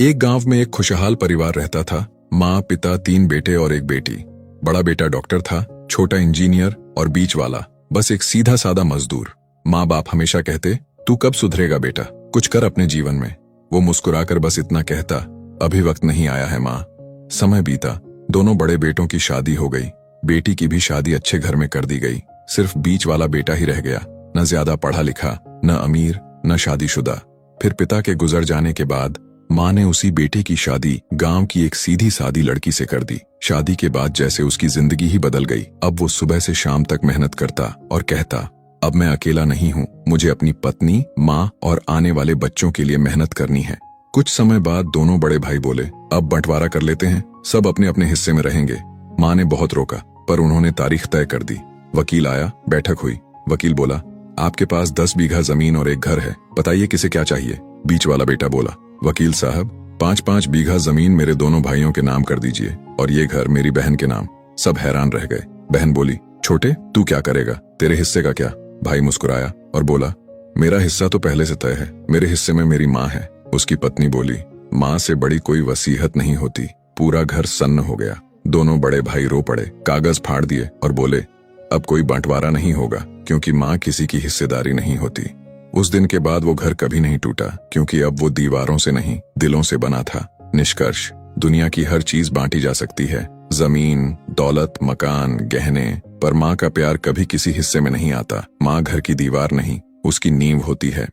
एक गांव में एक खुशहाल परिवार रहता था। माँ, पिता, 3 बेटे और एक बेटी। बड़ा बेटा डॉक्टर था, छोटा इंजीनियर और बीच वाला बस एक सीधा सादा मजदूर। माँ बाप हमेशा कहते, तू कब सुधरेगा बेटा, कुछ कर अपने जीवन में। वो मुस्कुराकर बस इतना कहता, अभी वक्त नहीं आया है माँ। समय बीता, दोनों बड़े बेटों की शादी हो गई। बेटी की भी शादी अच्छे घर में कर दी गई। सिर्फ बीच वाला बेटा ही रह गया, न ज्यादा पढ़ा लिखा, न अमीर, न शादीशुदा। फिर पिता के गुजर जाने के बाद माँ ने उसी बेटे की शादी गांव की एक सीधी सादी लड़की से कर दी। शादी के बाद जैसे उसकी जिंदगी ही बदल गई। अब वो सुबह से शाम तक मेहनत करता और कहता, अब मैं अकेला नहीं हूँ, मुझे अपनी पत्नी, माँ और आने वाले बच्चों के लिए मेहनत करनी है। कुछ समय बाद दोनों बड़े भाई बोले, अब बंटवारा कर लेते हैं, सब अपने अपने हिस्से में रहेंगे। माँ ने बहुत रोका, पर उन्होंने तारीख तय कर दी। वकील आया, बैठक हुई। वकील बोला, आपके पास 10 बीघा जमीन और एक घर है, बताइए किसे क्या चाहिए। बीच वाला बेटा बोला, वकील साहब, 5-5 बीघा जमीन मेरे दोनों भाइयों के नाम कर दीजिए और ये घर मेरी बहन के नाम। सब हैरान रह गए। बहन बोली, छोटे तू क्या करेगा, तेरे हिस्से का क्या। भाई मुस्कुराया और बोला, मेरा हिस्सा तो पहले से तय है, मेरे हिस्से में मेरी माँ है। उसकी पत्नी बोली, माँ से बड़ी कोई वसीयत नहीं होती। पूरा घर सन्न हो गया। दोनों बड़े भाई रो पड़े, कागज फाड़ दिए और बोले, अब कोई बंटवारा नहीं होगा, क्योंकि माँ किसी की हिस्सेदारी नहीं होती। उस दिन के बाद वो घर कभी नहीं टूटा, क्योंकि अब वो दीवारों से नहीं, दिलों से बना था। निष्कर्ष, दुनिया की हर चीज बांटी जा सकती है, जमीन, दौलत, मकान, गहने, पर माँ का प्यार कभी किसी हिस्से में नहीं आता। माँ घर की दीवार नहीं, उसकी नींव होती है।